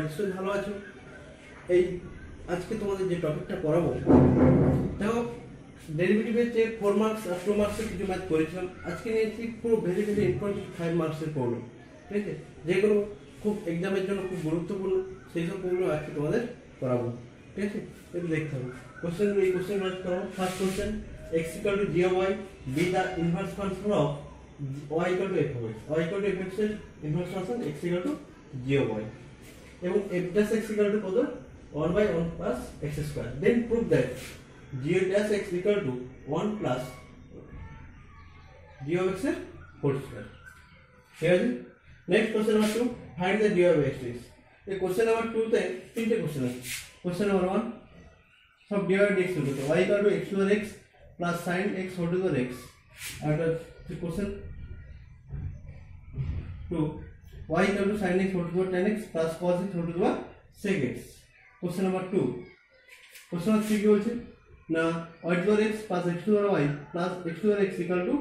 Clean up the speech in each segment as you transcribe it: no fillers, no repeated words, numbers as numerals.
নিশ্চয়ই ভালো আছো। এই আজকে তোমাদের যে টপিকটা পড়াবো দেখো, ডেরিভেটিভের যে 4 মার্কস আর 2 মার্কসের কিছু ম্যাথ করেছিলাম। আজকে নিয়েছি পুরো ভেরি ভেরি ইম্পর্টেন্ট 5 মার্কসের প্রবলেম, ঠিক আছে, যেগুলো খুব এক্সামের জন্য খুব গুরুত্বপূর্ণ, সেই সব প্রবলেম আজকে তোমাদের করাবো, ঠিক আছে। একটু দেখতে হবে এই কোশ্চেন ম্যাথ করাবো। First question, x equal to g of y be the inverse function of y equal to f of x. y equal to f of x এর inverse function x equal to g of y এবং f dash x equal to কত 1 by 1 plus x square. Then prove that g dash x equal to 1 plus g of x এর whole square. ঠিক আছে। Next question number 2, find the d of x is. এই question number 2 তে তিনটে question আছে। Question number 1, সব d of x হলো y equal to x to the x plus sin x whole to the x. আর question 2, y equal to sin x whole to the tan x plus cos x whole to the sec x. Question number 2. Question number 3 কি বলছে না y to the x plus x to the y plus x to the x equal to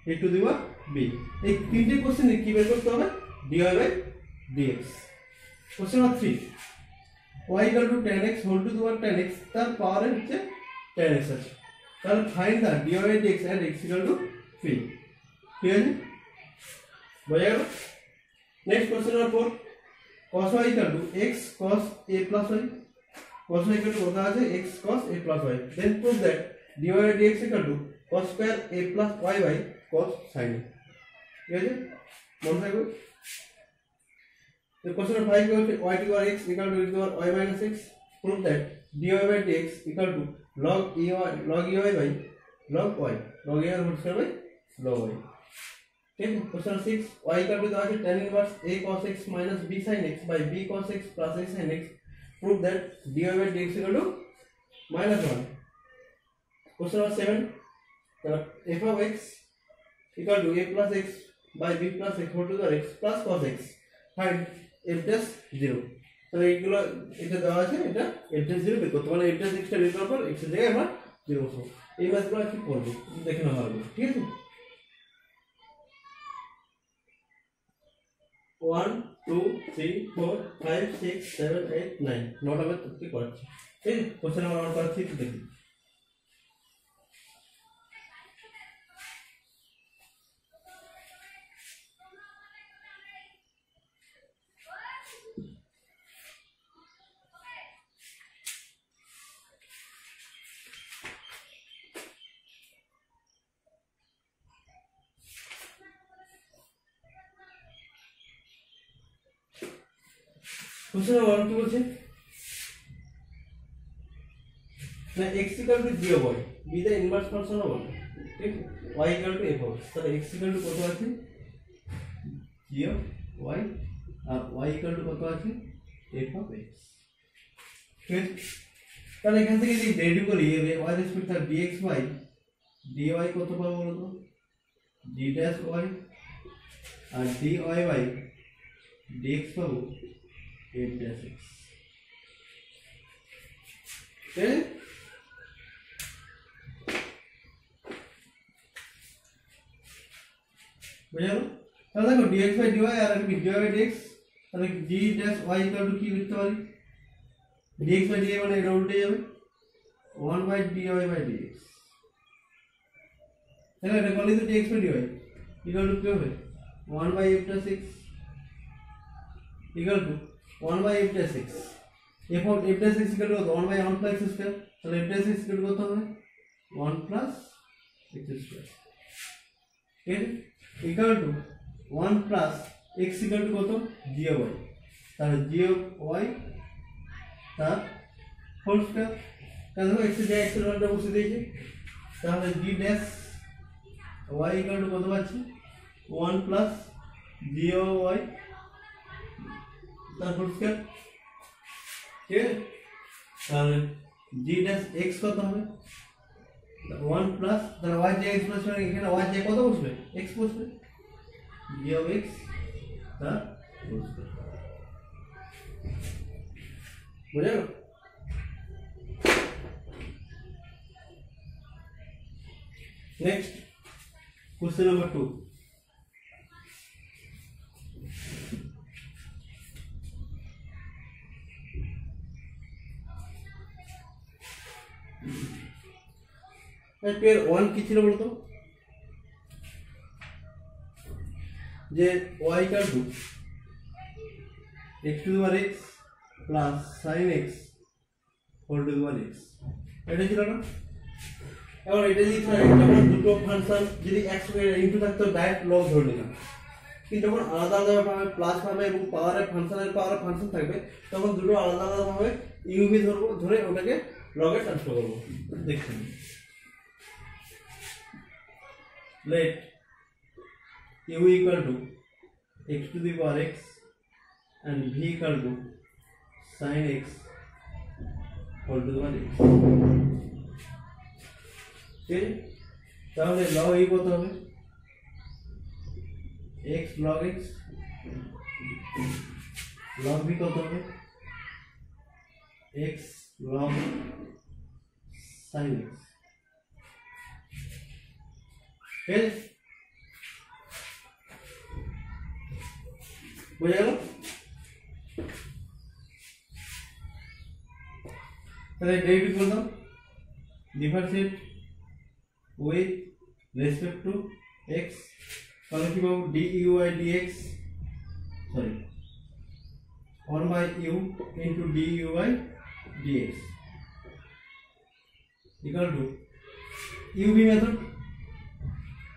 a to the b. এই তিনটে কোশ্চেনে কি বের করতে হবে? dy by dx. Question number 3, y equal to tan x whole to the tan x তার পাওয়ারে হচ্ছে tan x আছে, তাহলে find the dy by dx and x equal to 3. ঠিক আছে, বোঝা গেল। Next question number 4, cos y equal to x cos a plus y. cos y equal to কত আছে x cos a plus y. Then prove that dy by dx equal to cos square a plus y by cos sin a. ঠিক আছে, মনে থাকবে। The question number 5 is y to the power x equal to e to the power y minus x. Prove that dy by dx equal to log e by log y log y whole square by log y. Okay, question 6, y equal to the tan inverse a cos x minus b sin x by b cos x plus a sin x. Prove that dy by dx equal to minus 1. Question number 7, f of x equal to a plus x by b plus x whole to the x plus cos x. Find f dash 0. তো এইগুলো এটা দেওয়া আছে, এটা f dash 0 বের করতে, মানে f dash x টা বের করার পর x এর জায়গায় আমরা 0 বসাবো। এই ম্যাথগুলো কি করব দেখে নাও ভালো, ঠিক আছে। 1 2 3 4 5 6 7 8 9 নটা ম্যাথ কি করাচ্ছি, ঠিক আছে। কোশ্চেন নাম্বার 1 করাচ্ছি, দেখি। কোশ্চেন নাম্বার 1 কি বলছে না x equal to g of y be the inverse function of y, ঠিক y equal to f of x. তাহলে x equal to কত আছে g of y R y equal to কত আছে f of x. ঠিক আছে, তাহলে এখান থেকে যদি ডেরিভেটিভ করি y রেসপেক্ট তার dx by dy কত পাবো বলো তো, g dash y R dy by dx পাবো f dash x. ঠিক আছে, বুঝলো। তাহলে দেখো dx by dy আর কি dy by dx, তাহলে g dash y equal to কি লিখতে পারি, dx by dy মানে এটা উল্টে যাবে 1 by dy by dx। তাহলে এটা করলে তো dx by dy equal to কি হবে 1 by f dash x equal to 1 by f dash x. f of f dash x equal to 1 by 1 plus x square. তাহলে f dash x equal to কত হবে 1 plus x square, ঠিক আছে, equal to 1 plus x equal to কত g of y. তাহলে g of y তার whole square, তাহলে x এর জায়গায় x এর মানটা বসিয়ে দিয়েছি। তাহলে g dash y equal to কত পাচ্ছি 1 plus g of y তার হোল স্কয়ার, ঠিক আছে। তাহলে g dash x কত হবে 1 plus, তাহলে y জায়গায় x বসবে, এখানে y জায়গায় কত বসবে x বসবে, g of x তার হোল স্কয়ার। বুঝা গেল। নেক্সট কোশ্চেন নাম্বার 2, টু এর ওয়ান কি ছিল বলতো, যে y equal to x to the power x plus sine x whole to the power x, এটা ছিল না। এবার এটা যদি যখন দুটো ফাংশন যদি একসঙ্গে ইনটু থাকতো ডাইরেক্ট লগ ধরে নিলাম, কিন্তু যখন আলাদা আলাদা ভাবে প্লাস পাবে এবং পাওয়ারের ফাংশন থাকবে, তখন দুটো আলাদা আলাদা ভাবে ইউবি ধরবো, ধরে ওটাকে লগে ট্রান্সফার করবো। দেখুন, let u equal to x to the power x and v equal to sin x whole to the power x, ঠিক আছে। তাহলে log u কত হবে, x log x, log v কত হবে, x log sin x, ঠিক আছে, বোঝা গেল। তাহলে ডেরিভেটিভ করলাম, differentiate with respect to x, তাহলে কি পাবো, du/dx sorry 1/u into du/dx equal to uv method,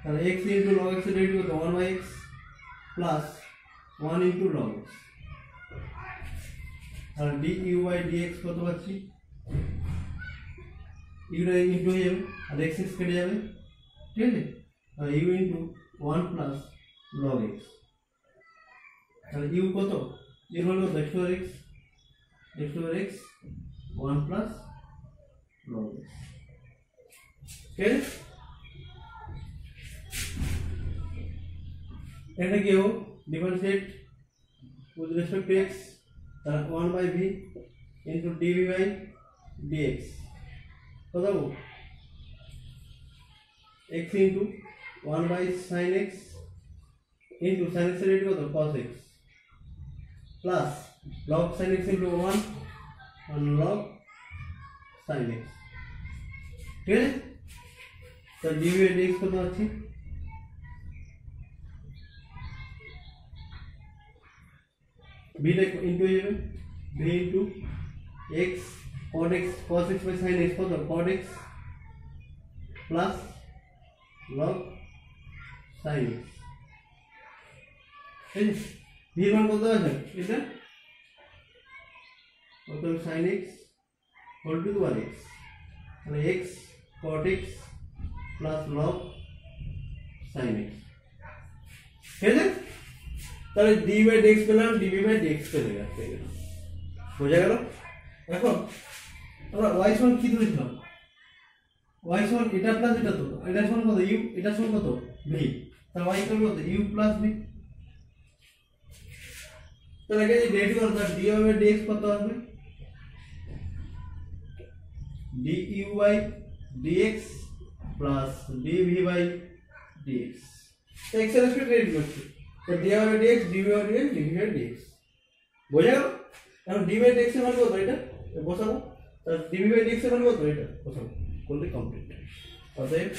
তাহলে x into log x এর ডেরিভেটিভ কত, 1/x plus 1 into log x, তাহলে du/dx কত পাচ্ছি, ইউটা ইনটু হয়ে যাবে আর x x কেটে যাবে, ঠিক আছে। তাহলে u into 1 plus log x, তাহলে u কত, এর হলো x to the x 1 plus log x, ঠিক আছে। এটা কি हो differentiate with respect to x, তাহলে 1/v into dv/dx কত হবে, x into 1/sin x into sin x এর রেট কত, cos x plus log sin x into 1 and log sin x, ঠিক আছে। তো dv/dx কত আছে, v টা ইনটু হয়ে যাবে, v into x cos x by sin x কত, cot x plus log sin x, ঠিক আছে। v এর মান কত আছে, এটা কত, sin x whole to the power x, তাহলে x cot x plus log sin x, ঠিক আছে। তাহলে d/dx পেলাম, dv/dx পেয়ে গেল, বোঝা গেল। এখন আমরা y সমান কি ধরেছিলাম, y সমান এটা প্লাস এটা, তো এটা সমান কত, u, এটা সমান কত, v, তাহলে y ইকুয়াল কত, u প্লাস v, তাহলে এই ডেরিভেটিভ করতে dy/dx কত হবে, du/dx প্লাস dv/dx, x এর রেসপেক্ট ডেরিভেটিভ করছি, তো dy/dx dv/dx dv/dx, বোঝা গেল। এখন dv/dx এর মান কত, এটা বসাবো, তাহলে dv/dx এর মান কত, এটা বসাবো, করলে কমপ্লিট। অতএব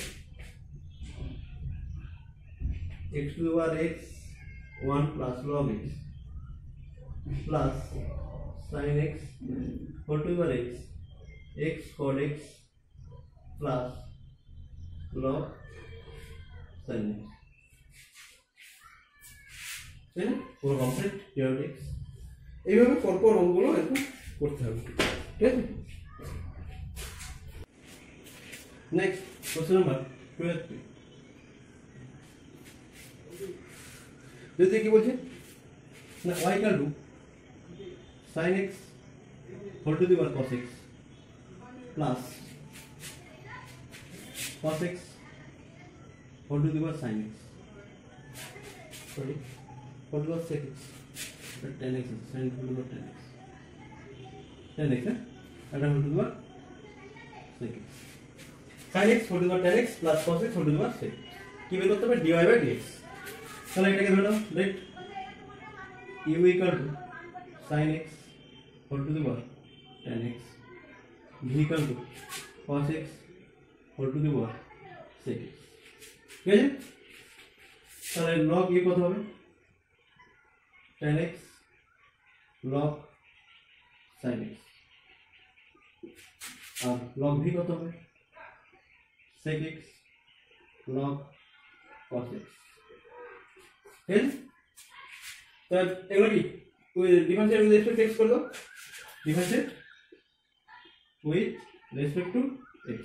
x to the power x 1 plus log x plus sin x whole to the power x, x cot x plus log sin x, তাই না, পুরো কমপ্লিট dv/dx। এইভাবে পরপর অঙ্কগুলো একটু করতে হবে, ঠিক আছে। নেক্সট কোশ্চেন নাম্বার 23, যদি কি বলছে না, y equal to sin x whole to the power cos x plus cos x whole to the power sin x, sorry whole to the power sec x, tan x sin whole to the power tan x, tan x এটা whole to the power sec x, sin x whole to the power tan x plus cos x whole to the power sec x, কি বের করতে হবে, dy/dx। তাহলে এটাকে ধরে নাও, let u equal to sin x whole to the power tan x, v equal to cos x whole to the power sec x. ঠিক আছে, তাহলে লগ এ কত হবে tan x log sin x, আর log v কত হবে sec x log cos x। ঠিক আছে, তো এগুলো কি differentiate with respect to x করে দাও, differentiate with respect to x।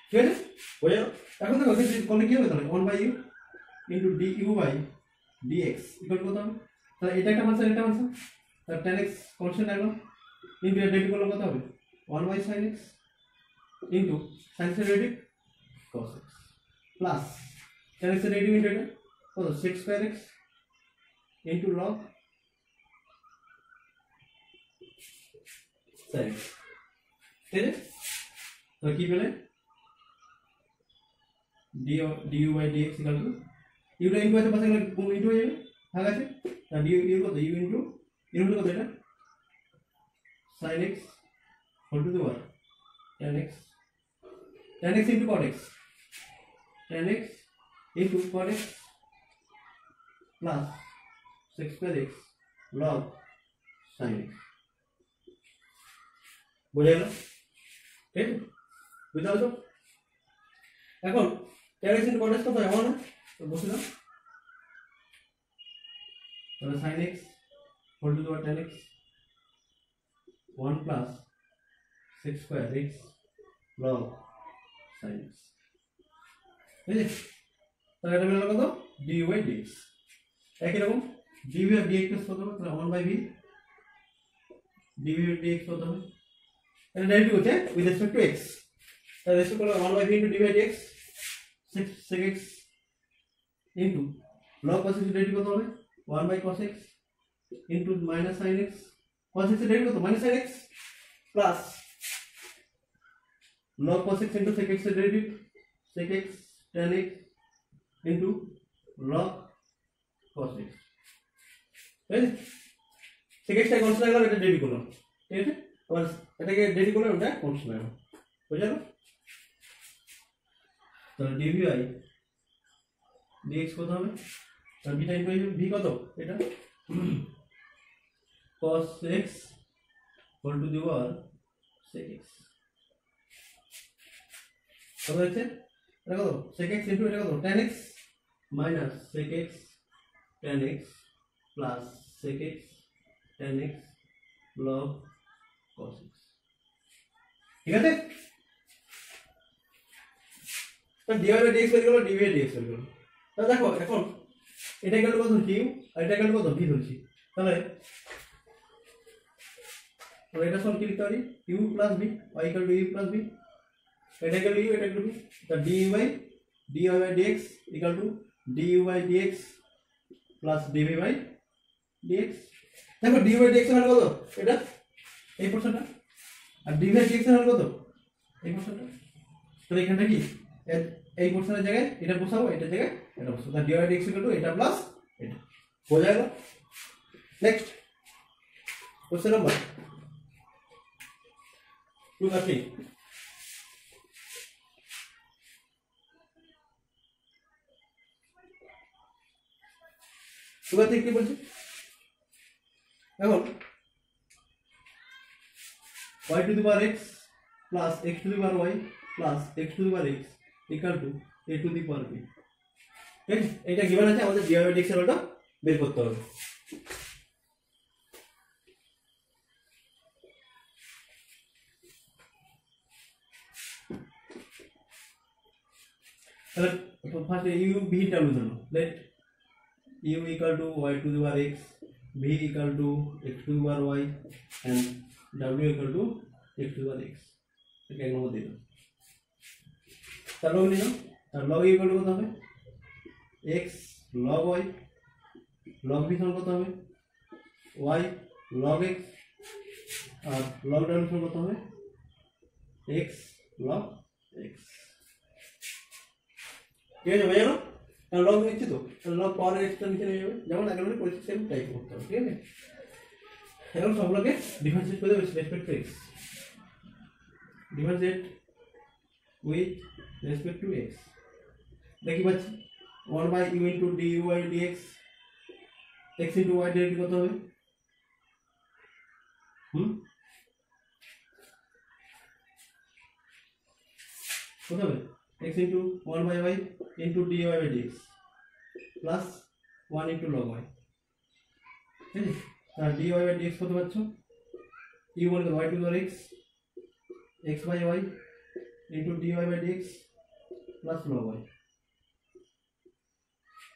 ঠিক আছে, বোঝা গেল? এখন দেখো করলে কি হবে, তাহলে 1/u into du by dx equal কত হবে, তাহলে এটা একটা ফাংশন এটা ফাংশন, তাহলে tan x কনস্ট্যান্ট রাখলাম ইন্টু এর ডেরিভেটিভ করলে কত হবে 1/sin x into sin x এর derivative cos x plus tan x এর ডেরিভেটিভ ইন্টু এটা কত sec square x into log sin x। ঠিক আছে, তো কি পেলে du by dx equal to ইউটা ইনটু আছে পাশে ইনটু হয়ে যাবে ভাগ আছে, আর du ইউ কত u ইনটু কত এটা sin x whole to the power tan x into cot x, tan x into cot x plus sec square x log sin x। বোঝা গেল? ঠিক আছে, বুঝতে পারছো? এখন tan x into cot x কত এমন না, তো বসে দাও, তাহলে sin x whole to the power tan x 1 plus sec square x log sin x। ঠিক আছে, তাহলে এটা বেরোলো কত du বাই dx। একই রকম du বাই dx কত হবে, তাহলে 1/v du বাই dx কত হবে, এটা ডেরিভেটিভ হচ্ছে উইথ রেসপেক্ট টু x, তাহলে রেসপেক্ট করলে 1/v into du by dx sec x into log cos x এর ডেরিভেটিভ কত হবে 1/cos x into minus sin x, cos x এর ডেরিভেটিভ কত minus sin x plus log cos x into sec x এর derivative sec x tan x into log cos x। ঠিক আছে, sec x টা constant রাখলাম, এটা derivative করলাম। ঠিক আছে, আবার এটাকে ডেরিভেটিভ করলে ওটা কনস্ট্যান্ট রাখলাম। বুঝা গেল? তাহলে dv বাই dx কত হবে, তাহলে বিটা ইনটু v কত এটা cos x whole to the power sec x কত হচ্ছে, এটা কত sec x ইনটু এটা কত tan x minus sec x tan x plus sec x tan x log cos x। ঠিক আছে, তো dy বাই dx বের করলো, dv বাই dx বের করলো। তাহলে দেখো এখন এটা গেল কত q আর এটা গেল কত v ধরছি, তাহলে এটা সমান কি লিখতে পারি u plus v y equal to u plus v, এটা গেল u এটা গেল v, তাহলে dy by dx equal to du by dx plus dv by dx। দেখো du বাই dx এর মান কত, এটা এই পোরশনটা, আর dv বাই dx এর মান কত এই পোরশনটা, তাহলে এখানটা কি এই পোরশনের জায়গায় এটা বসাবো, এটার জায়গায় এটা বসাবো, তাহলে du by dx equal to এটা প্লাস এটা। বোঝা গেল? নেক্সট কোশ্চেন নাম্বার 2 বা 3। সুগার থেকে কি বলছি, এখন y two the power x plus x two the power y plus x two the power x equal to a two the power b। ঠিক আছে, এটা গিভেন আছে, আমাদের dy বাই dx এর ওটা বের করতে হবে। তাহলে ফার্স্ট u v টার্ম ধরো, late u equal to y to the power x, v equal to x to the power y and w equal to x to the power x। এটা এক নম্বর দিলাম, তার লগ নিলাম, তার log equal to কত হবে x log y, log v সমান কত হবে y log x, আর log w সমান কত হবে x log x। ঠিক আছে, ভাই জানো কারণ লগ নিচ্ছি তো, তাহলে লগ পাওয়ার এক্সটা নিচে নেমে যাবে, যেমন আগের মানে পরিস্থিতি সেম টাইপ করতে হবে। ঠিক আছে, এখন সবগুলোকে ডিফারেন্সিয়েট করে দেবে respect to x, differentiate with respect to x দেখি পাচ্ছি 1 by u into dy dx x into y directly কত হবে কত হবে x into 1 by y into dy by dx plus 1 into log y ঠিক আছে তার dy by dx কত পাচ্ছ u বলতে y to the x x by y into dy by dx plus log y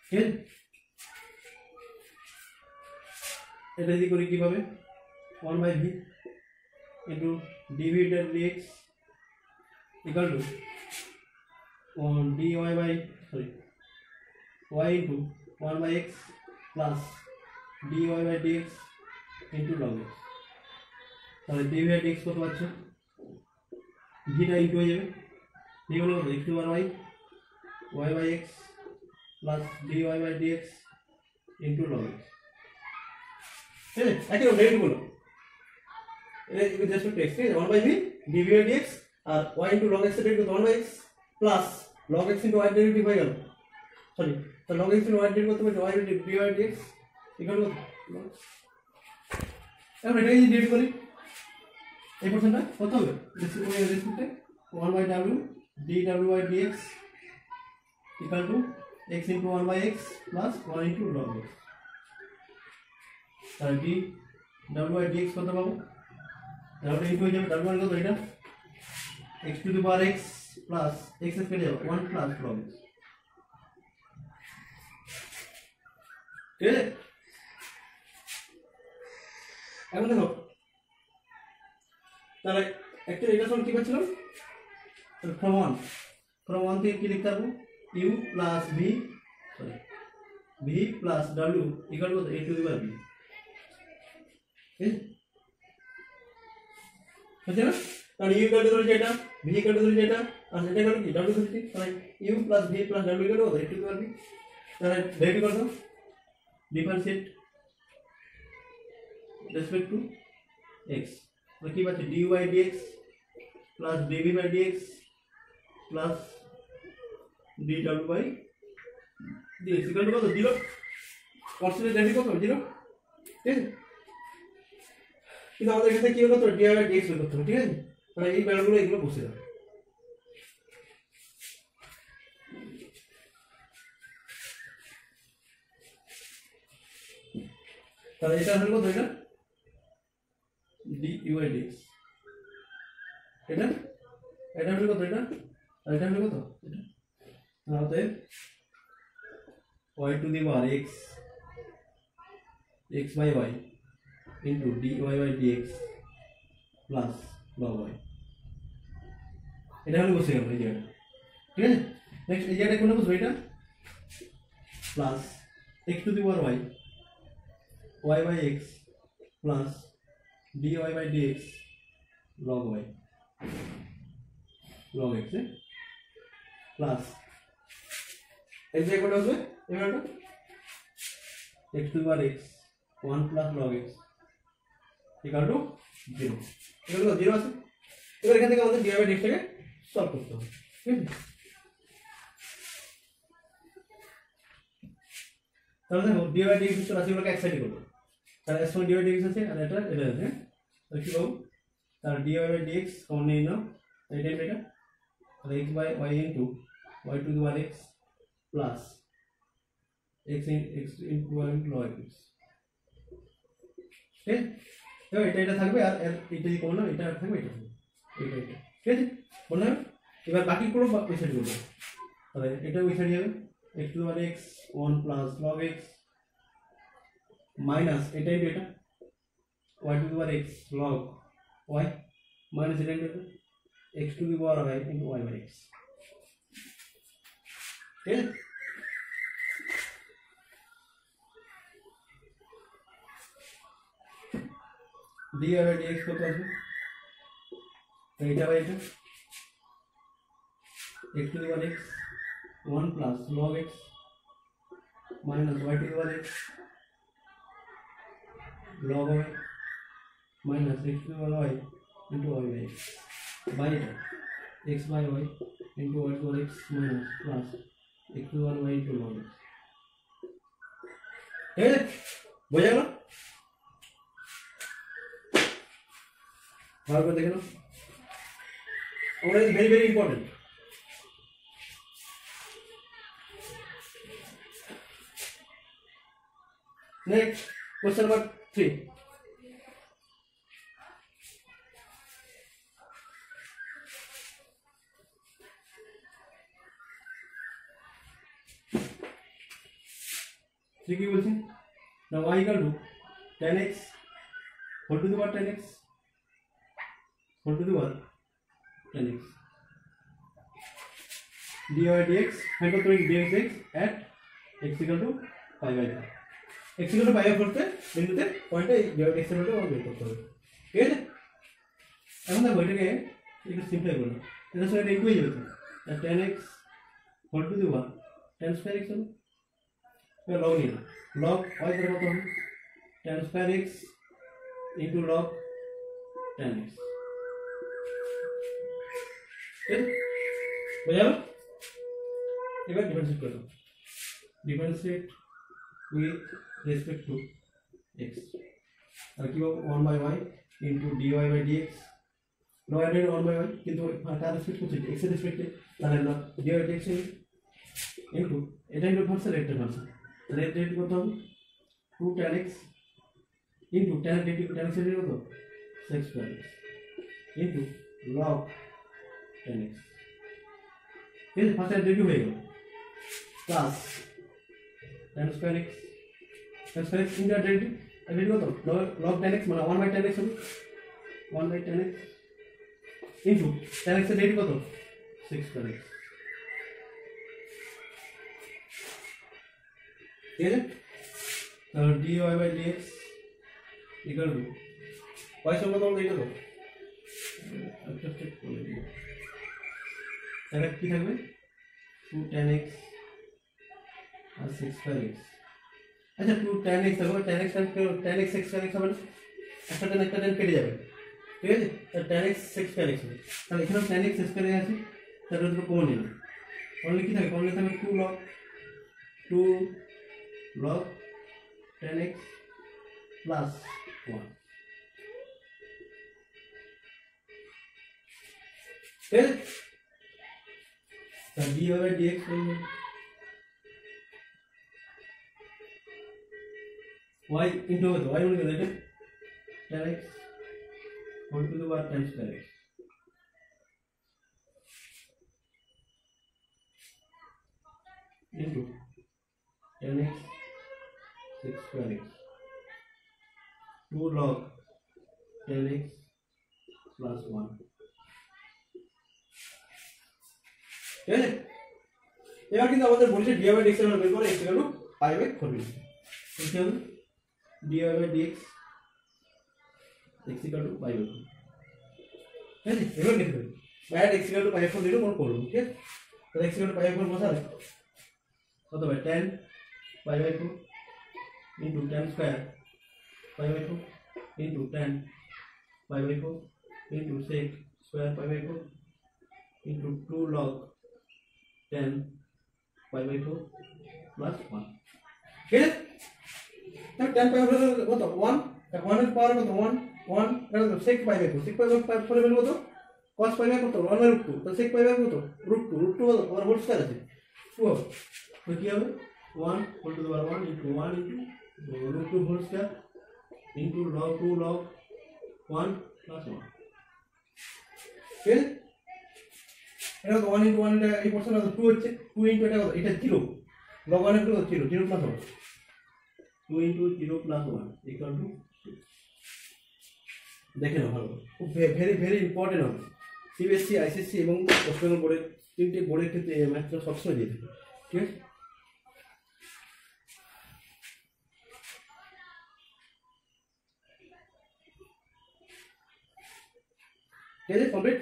ঠিক আছে এটা যদি করি কিভাবে 1 by v into dv dx equal to dy by y into 1 by x plus dy by dx into log x তাহলে dy by dx কত পাচ্ছ v টা ইনটু হয়ে যাবে v হলো x to y y by x plus dy by dx into log x ঠিক আছে একই রকম রেট গুলো এটা with respect to x ঠিক আছে 1 by v dv by dx আর y into log x এর derivative 1 by x plus log x into y derivative হয়ে গেল সরি তো log x into y derivative করতে হবে y into dy by dx equal to এখন এটাকে যদি ডিভাইড করি এই পোরশনটা কত হবে রেসপেক্টে 1 by w dw by dx equal to x into 1 by x plus 1 into log x তাহলে dw by dx কত পাবো w ইনটু হয়ে যাবে w মানে কত এটা x to the power x plus x এর কেটে যাবে 1 plus log x ঠিক আছে এখন দেখো তাহলে একটা রিলেশন কি পাচ্ছিলাম from 1 থেকে কি লিখতে পারবো u plus v sorry v plus w equal to a to the power b হচ্ছে না কারণ u equal to ধরেছি এটা v equal to ধরেছি এটা আর এটা equal to কি w ধরেছি তাহলে u plus v plus w equal to a to the power b তাহলে ভেরিফাই করো ডিফারেন্সিয়েট respect to x तो কি পাচ্ছি dy dx plus dv by dx plus dw by dx equal to কত 0 constant derivative কত 0 ঠিক আছে কিন্তু আমাদের এখানে কি হলো তো dy by dx বের করতে হবে ঠিক আছে মানে এই ভ্যালুগুলো এগুলো বসে যাবে তাহলে এটা হলো কত এটা dy dx এটা হলো কত এটা আর এটা হলো কত এটা তাহলে y to the power x by y into dy by dx plus log y এটা হলো বসে গেল এই জায়গাটা ঠিক আছে নেক্সট এই জায়গাটা কোনটা বসবে এটা plus x to the power y by x plus dy by dx log y log x plus এই যে কোনটা হবে এবারটা x to the power x 1 plus log x equal to 0 এগুলো 0 আছে এবার এখান থেকে আমাদের dy by dx টাকে সলভ করতে হবে ঠিক আছে তাহলে দেখো dy by dx এর রাশিগুলোকে এক সাইডে করব তাহলে s dy by dx আছে আর এটা আছে তো কি পাবো তাহলে dy by dx কমন নিয়ে নাও এটা এটা তাহলে x by y into y to the power x plus x into y into log x ঠিক আছে এবার এটা থাকবে আর এটা যদি কমন নাও এটা থাকবে এটা ঠিক আছে বললাম এবার বাকি পুরো ওই সাইড করব তাহলে এটা ওই সাইড যাবে x to the power x 1 plus log x minus এটা এটা y to the power x log y minus এটা x to the power y into y by x ঠিক আছে dy by dx কত আসবে এইটা বাই এটা x to the power x 1 plus log x minus y to the power x log y minus x to the power y into y by x by x by y into y power x minus plus x to the power y into log x ঠিক আছে বোঝা গেল ভালো করে দেখে নাও ওটা very very important next question number 3 কি বলছেন না y equal to tan x whole to the power tan x whole to the power tan x dy dx find out dx at x equal to pi by 4 x equal to pi by 4 তে বিন্দুতে পয়েন্টে x equal to 1 বের করতে হবে ঠিক আছে এখন দেখো এটাকে একটু সিম্পল করো এটা সঙ্গে এটা ইকুয়াল হচ্ছে tan x whole to the power tan square x হবে log নিয়ে log y এর কত হবে tan square x into log tan x ঠিক বুঝা গেল এবার ডিফারেন্সিয়েট করো differentiate with respect to x আর কি হবে 1 by y into dy by dx no I don't 1 by y কিন্তু তার রেসপেক্ট করতে x এর রেসপেক্টে তাহলে না dy dx into এটা হলো ফাংশন একটা ফাংশন তাহলে এটা কত হবে 2 tan x into tan x এর কত sec square x into log tan x এই ফাংশন ডেরিভেটিভ হয়ে গেল plus tan square x into derivative কত log tan x মানে 1 by tan x হবে 1 by tan x into tan x এর derivative কত sec square x ঠিক আছে তাহলে dy by dx equal to y সমান কত এটা তো একটা স্টেপ করে দিই তাহলে কি থাকবে 2 tan x আর sec square x আচ্ছা 2 tan x হবে tan x sec square x হবে একটা tan কেটে যাবে ঠিক আছে তাহলে tan x sec square x হবে তাহলে এখানে tan x sec square x আছে তাহলে ওটা কমন নিলাম তাহলে কি থাকে কমন থাকবে 2 log tan x plus 1 ঠিক আছে তাহলে dy by dx হবে y into y মানে এটা tan x whole to the power tan square x into tan x sec square x 2 log tan x plus 1 ঠিক আছে এবার কিন্তু আমাদের বলছে dy by dx এর মান বের করে x equal to pi by 4 বের করতে হবে dy by dx x equal to pi by 4 ঠিক আছে এবার লিখতে হবে বাইরে x equal to pi by 4 দিলে মনে করব ঠিক আছে তাহলে x equal to pi by 4 বসালে কত হবে tan pi by 4 into tan square pi by 4 into tan pi by 4 into sec square pi by 4 into 2 log tan pi by 4 plus 1 ঠিক আছে তাহলে tan pi by 4 কত 1 1 এর পাওয়ার কত 1 1 এটা sec pi by 4 sec pi by 4 এর কত cos pi by কত 1 by √2 তাহলে sec pi by কত √2 কত আর হোল স্কয়ার আছে 2 তো কি হবে 1 whole to the power 1 into 1 into √2 whole square into log 2 log 1 plus 1 ঠিক আছে এটা 1 into 1 এটা এই পোরশন আছে 2 হচ্ছে 2 into এটা 0 log 1 into 0 0 plus 1 2 into 0 plus 1 equal to 6 দেখে নাও ভালো খুব ভেরি ভেরি ইম্পর্টেন্ট হবে সিবিএসসি আইসিএসসি এবং ওয়েস্ট বেঙ্গল বোর্ডের তিনটে বোর্ডের ক্ষেত্রে এই ম্যাথটা সবসময় দিয়ে থাকে ঠিক আছে ঠিক আছে complete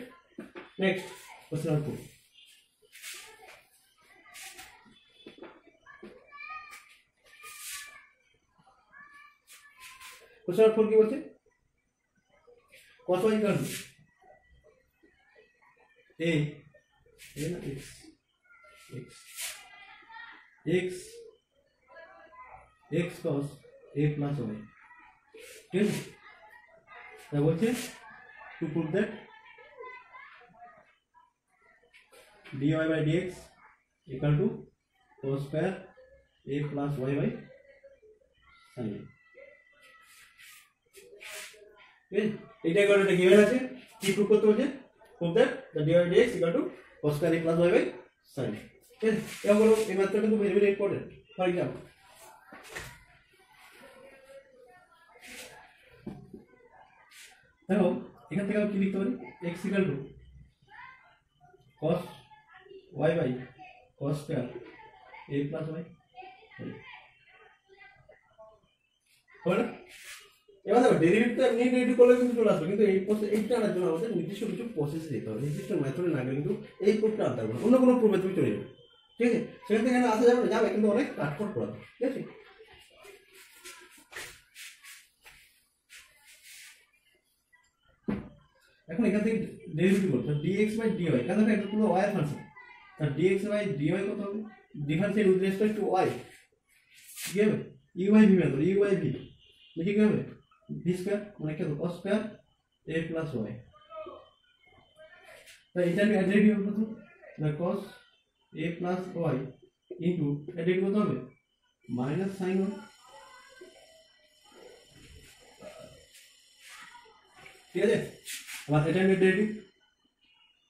next question number 2 question number 4 কি বলছে cos y equal to a ये ना x cos a plus y, ठीक है। क्या बोलते हैं to prove that dy by dx equal to cos square a plus y by sin a, এটা করে এটা গিভেন আছে, কি প্রুভ করতে বলছে prove that the dy by dx equal two cos square a plus y by sin a, ঠিক আছে। এটা হলো এই ম্যাথটা কিন্তু very very important for example. দেখো এখান থেকে আমি কি লিখতে পারি x equal to cos y by cos square a plus y, হলো। এবার দেখো ডেরিভেটিভটা এমনি ডেরিভেটিভ করলে কিন্তু চলে আসবে, কিন্তু এই প্রসেস এইটা আনার জন্য আমাদের নির্দিষ্ট কিছু প্রসেস যেতে হবে, নির্দিষ্ট মেথডে না গেলে কিন্তু এই প্রুফটা আনতে পারবে না, অন্য কোনো প্রুফে তুমি চলে যাবে, ঠিক আছে। সেখান থেকে এখানে আসা যাবে না, যাবে কিন্তু অনেক কাটফট করা, ঠিক আছে। এখন এখান থেকে ডেরিভেটিভ করতে dx বাই dy, কারণ এটা পুরো y এর ফাংশন, তার dx বাই dy কত হবে differentiate with respect two y, কি হবে u বাই v মানে u বাই v লিখে কি হবে v স্কয়ার মানে কি cos square a plus y, তাই এটা আমি ডেরিভেটিভ করব তো না cos a plus y into derivative কত হবে মাইনাস sin y, ঠিক আছে। আবার এটা আমি derivative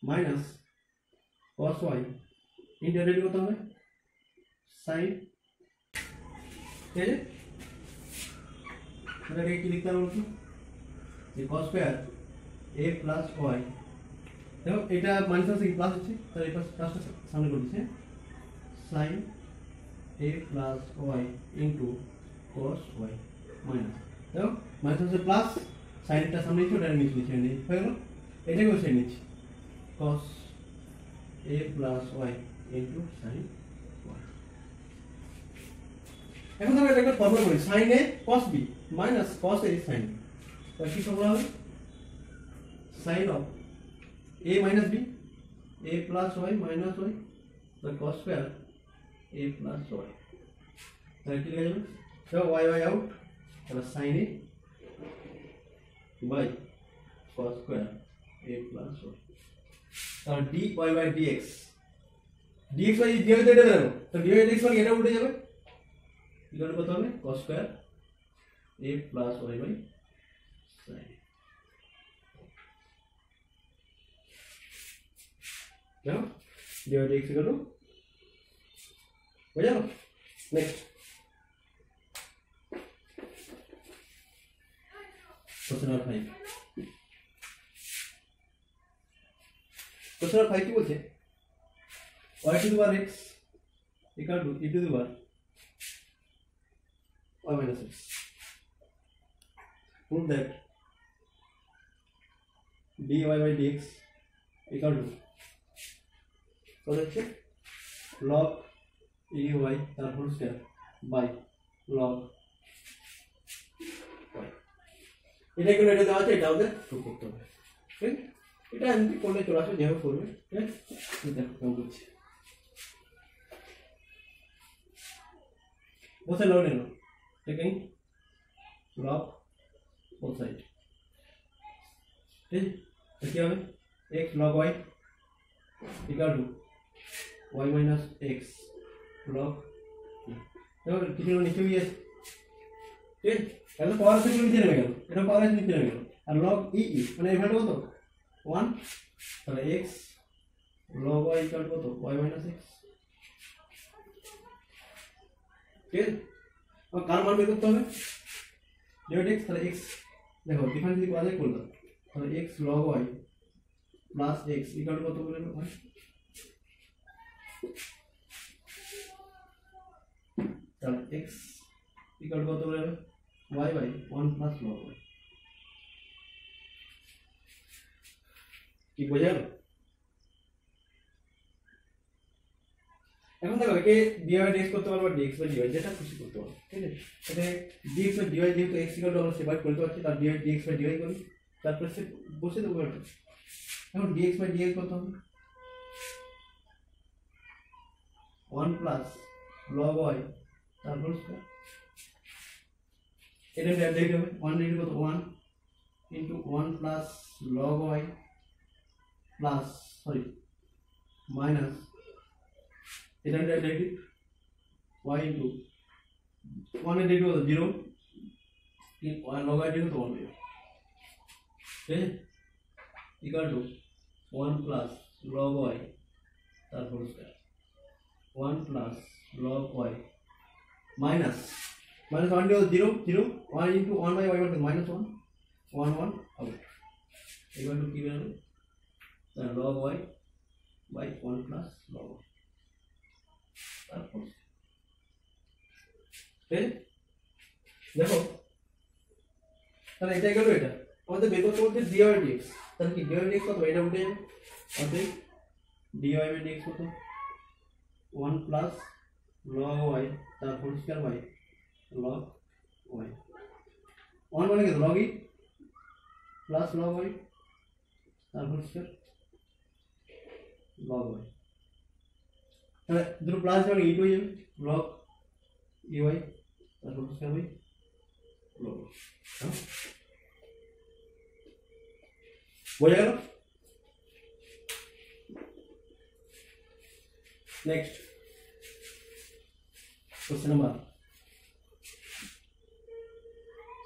minus cos y into derivative কত হবে sin, ঠিক আছে। এটাকে কি লিখতে হবে বলতো যে cos square a plus y, দেখো এটা মাইনাস আছে কি প্লাস আছে, তাহলে এই প্লাসটা সামনে করে দিচ্ছি, sin a plus y into cos y minus, দেখো মাইনাস আছে প্লাস সাইনটা সামনে নিচ্ছি, ওটা নিচে নিচে নেই হয়ে গেল, এটাকে বসে নিচ্ছি cos a plus y into sin y। এখন আমরা একটা ফর্মুলা করি sin a cos b minus cos a sin, তাহলে কি ফর্মুলা হবে sin of a minus b a plus y minus y the cos square a plus y, তাহলে কি লেখা যাবে দেখো y y আউট, তাহলে sin a by cos square a plus y, তাহলে dy by dx dx by dy তো এটা দেবো, তো dy by dx মানে এটা উঠে যাবে, ইকুয়াল কত হবে cos square a plus y by sin, দেখো dy by dx equal two হয়ে যাবে। Next question number 5, question number 5 কি বলছে y to the power x equal to e to the power y minus x, prove that dy by dx equal to কত হচ্ছে log e y তার whole square by log y, এটা কোন এটা দেওয়া আছে, এটা আমাদের প্রুফ করতে হবে, ঠিক এটা এমনি করলে চলে আসবে যেভাবে করবে, ঠিক আছে। দেখো কেমন করছি বসে লগ নিল, taking log both side, ঠিক আছে। কি হবে x log y equal to y minus x log, দেখো কিছু নিচে গিয়ে আছে, ঠিক আছে। তাহলে পাওয়ার থেকে নিচে নেমে গেল, এটা পাওয়ার থেকে নিচে নেমে গেল, আর log e মানে এই ভ্যালু কত 1, তাহলে x log y equal to কত y minus x, ঠিক আছে। আর কার মান বের করতে হবে dy dx, তাহলে x দেখো ডিফারেন্স যদি করা যায় করলাম, তাহলে x log y plus x equal to কত বলে নেব, তাহলে x equal to কত বলে নেব y by 1 plus log y, কি বোঝা গেল। এখন দেখো একে dy by dx করতে পারবো, dx by dy যেটা খুশি করতে পারবো, ঠিক আছে। এতে dx by dy যেহেতু x equal to আমরা সেপারেট করতে পারছি, তার dy dx by dy করি, তারপরে সে বসে দেবো। এখন dx by dy কত হবে 1 প্লাস লগ ওয়াই তারপর স্কয়ার, এটা ডাইরেক্ট হবে 1 ডিগ্রি কত 1 into 1 plus log y plus minus এটা ডাইরেক্ট y ইনটু 1 এর ডিগ্রি কত 0 লগ ওয়াই ডিগ্রি কত 1 হবে, ঠিক আছে, equal to 1 plus log y তারপর square 1 plus log y minus 1 degree 0 0 1 into 1 by y মানে মাইনাস 1 1 1 হবে, ইকুয়াল টু কি বেরোবে তাহলে log y by 1 plus log y তারপর, ঠিক আছে, দেখো তাহলে এটা গেল, এটা আমাদের বের করতে বলতে dy বাই dx, তাহলে কি dy বাই dx কত, এটা উঠে যাবে অতএব dy বাই dx কত 1 প্লাস log y তারপর স্কয়ার বাই log y 1 মানে কি log e plus log y তারপর স্কয়ার log y, তাহলে দুটো প্লাস মানে e হয়ে যাবে log ey তারপর স্কয়ার বাই log y, বোঝা গেল। नेक्स्ट क्वेश्चन नंबर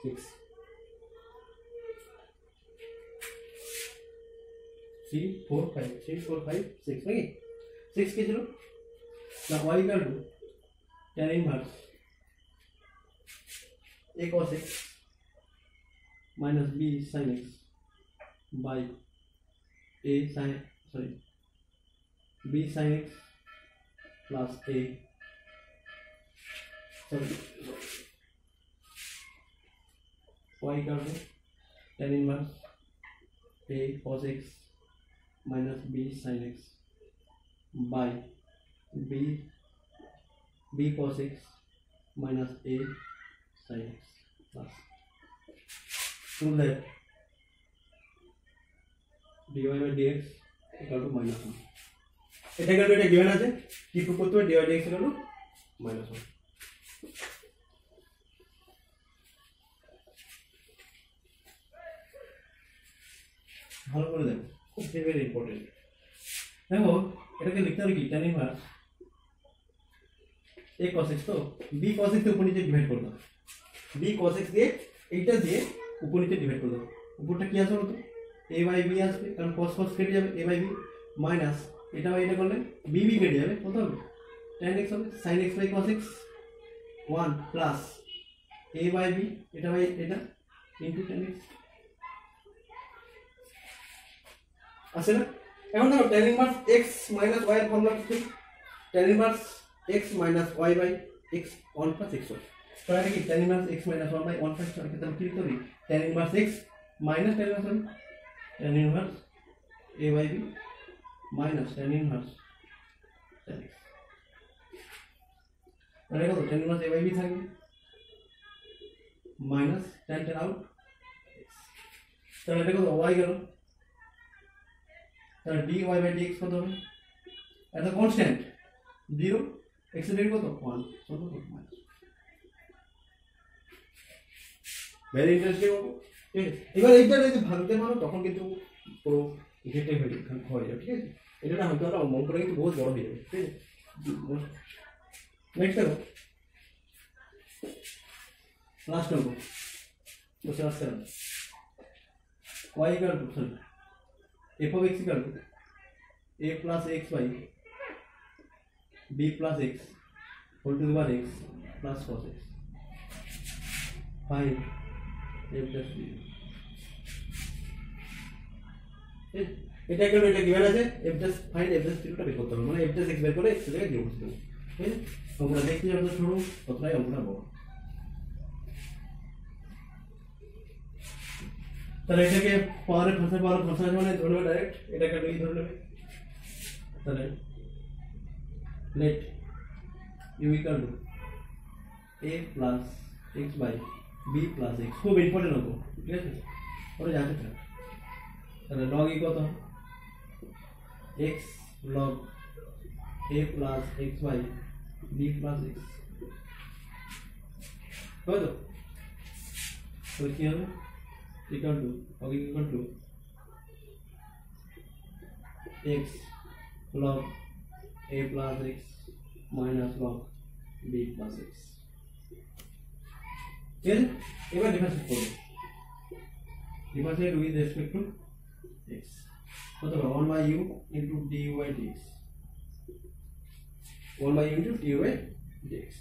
6 3 4 5 3 4 5 6 नहीं 6 के चलो ना y equal to tan inverse a cos x minus b sin x by a sin b sin x plus a y equal to tan inverse a cos x minus b sin x by b cos x minus a sin x plus prove that dy by dx equal to minus 1, এটা equal to এটা given আছে কি proof করতে হবে dy dx equal to minus 1, ভালো করে দেখো খুব ভেরি ইম্পর্টেন্ট। দেখো এটাকে লিখতে হবে কি tan inverse a cos x, তো b cos x কে উপর নিচে ডিভাইড করব, b cos x দিয়ে এইটা দিয়ে উপর নিচে ডিভাইড করব, উপরটা কি আসবে বলতো a বাই b আসবে, কারণ cos cos কেটে যাবে a বাই b মাইনাস এটা বাই এটা করলে b b কেটে যাবে, কত হবে tan x হবে sin x by cos x 1 plus a by b এটা বাই এটা ইনটু tan x আছে না। এখন দেখো tan inverse x minus y এর ফর্মুলা কি, tan inverse x minus y by x 1 plus x হয়, তাহলে এটা কি tan inverse x minus 1 by 1 plus x হয়, তাহলে কি লিখতে হবে tan inverse x minus tan inverse tan inverse a by b minus tan inverse tan x, তাহলে কত tan inverse a by b থাকবে minus tan tan out x, তাহলে এটা কত y গেল, তাহলে dy by dx কত হবে, এটা কনস্ট্যান্ট 0 x এর কত 1 সব কত মাইনাস, ভেরি ইন্টারেস্টিং। এবার এইটা যদি ভাঙতে পারো তখন কিন্তু পুরো ঘেটে হয়ে যাবে, ঠিক আছে, এটা হয়তো আর অঙ্কটা কিন্তু বহুত বড় হয়ে যাবে, ঠিক আছে। নেক্সট দেখো লাস্ট অঙ্ক কোশ্চেন আসছে y equal two f of x equal to a plus x by b plus x whole to the power x plus cos x, find f plus b, এটা কেন এটা given আছে f plus find f plus 0 টা বের করতে হবে, মানে f plus x বের করে x এর জায়গায় 0 বসাতে হবে, ঠিক আছে। আমরা দেখতে যত ছোট ততটাই অঙ্কটা বড়, তাহলে এটাকে পাওয়ারের ফাংশন মানে ধরে নেবে ডাইরেক্ট, এটাকে দুই ধরে নেবে, তাহলে let u equal to a plus x by b plus x, খুব ইম্পর্টেন্ট হবে, ঠিক আছে, পরে জানতে চাই। তাহলে log e কত x log a plus x by b plus x হবে তো কি হবে equal to x log a plus x minus log b plus x ঠিক আছে এবার ডিফারেন্সিয়েট করব differentiate with respect to x কত হবে 1 by u into du by dx 1 by u into du by dx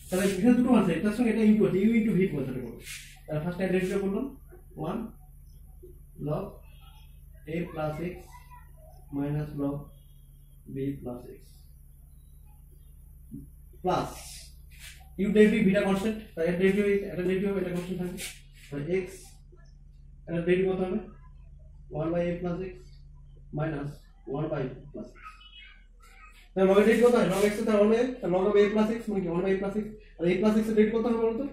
তাহলে এখানে দুটো আছে এটার সঙ্গে এটা ইনটু u into v কথাটা করব তাহলে ফার্স্ট টাইম রেশিও করলাম 1 log a plus x minus log b plus x plus u derivative beta constant তাই এর ডেরিভেটিভ এটা ডেরিভেটিভ এটা কনস্ট্যান্ট থাকবে তাহলে x এটা ডেরিভেটিভ কত হবে 1 by a plus x minus 1 by b plus x তাহলে log এর ডেরিভেটিভ কত হয় log x তার 1 by a log of a plus x মানে কি 1 by a plus x আর a plus x এর ডেরিভেটিভ কত হবে বলতো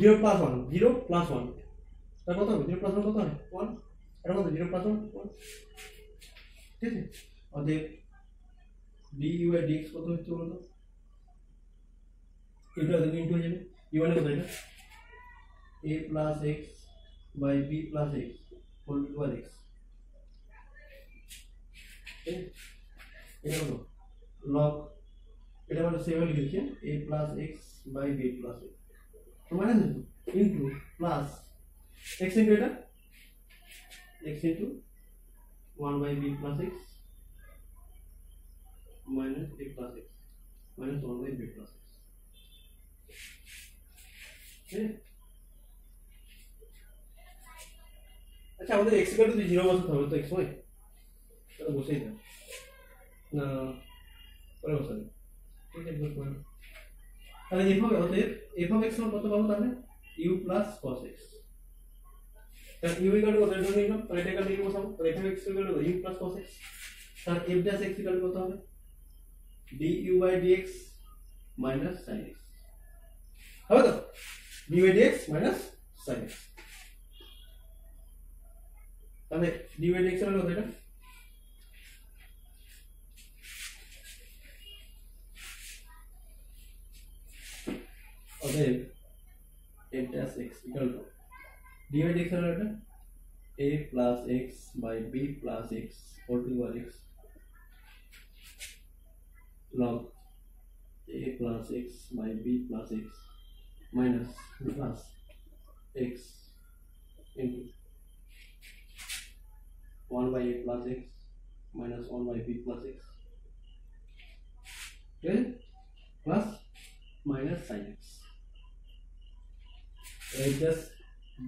0 plus 1 0 plus 1 তাহলে কত হবে 0 plus 1 কত হয় 1 এটা কত 0 plus 1 1 ঠিক আছে অতএব du by dx কত হচ্ছে বলতো ইনটু হয়ে যাবে u1 কত এটা a plus x by b plus x whole to power x এটা হলো log এটা মানে সেভাবে লিখে দিচ্ছি a plus x by b plus x তো মানে ইনটু প্লাস x ইনটু এটা x into 1 by b plus x minus a plus x minus 1 by b plus x আচ্ছা আমাদের x equal to 0 বসাতে হবে তো x হয় তাহলে বসেই দাও না পরে বসাবে ঠিক আছে বল তাহলে এভাবে অতএব f of x সমান কত পাবো তাহলে u plus cos x তাহলে u equal to কত এটা নিলাম তাহলে এটা এখানে বসাবো তাহলে f of x equal to u plus cos x তাহলে f dash x equal to কত হবে du by dx minus sin x হবে তো du by dx minus sin x তাহলে du by dx এর কত এটা অতএব f dash x equal to du by dx এর এটা a plus x by b plus x whole to power x log a plus x by b plus x minus plus x into 1 by a plus x minus 1 by b plus x okay plus minus sin x it just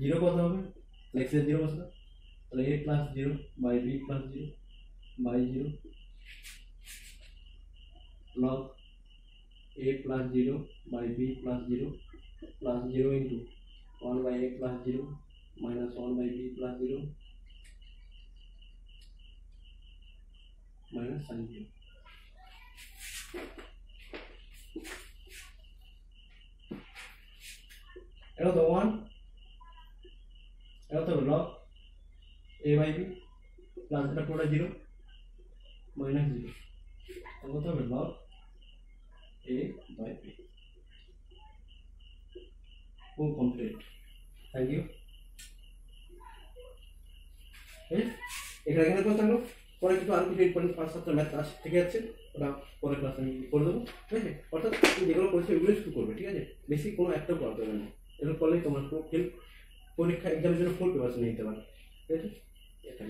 0 কত হবে x এর 0 বসা তাহলে a plus 0 by b plus 0 by 0 log a plus 0 by b plus 0 plus 0 into 1 by a plus 0 minus 1 by b plus 0 minus sin 0 এটা তো 1 এটা তো log a by b plus এটা পুরোটা 0 minus 0 কত হবে log a by b full complete thank you এখানে কত হলো পরে কিন্তু আর কিছু ইম্পর্টেন্ট 5-7টা ম্যাথ ক্লাস থেকে যাচ্ছে ওটা পরে ক্লাস আমি করে দেবো ঠিক আছে অর্থাৎ তুমি যেগুলো করছো এগুলো শুরু করবে ঠিক আছে বেশি কোনো একটা করতে হবে না এগুলো করলেই তোমার পরীক্ষা এক্সামের জন্য ফুল প্রিপারেশন নিতে পারবে ঠিক আছে এটা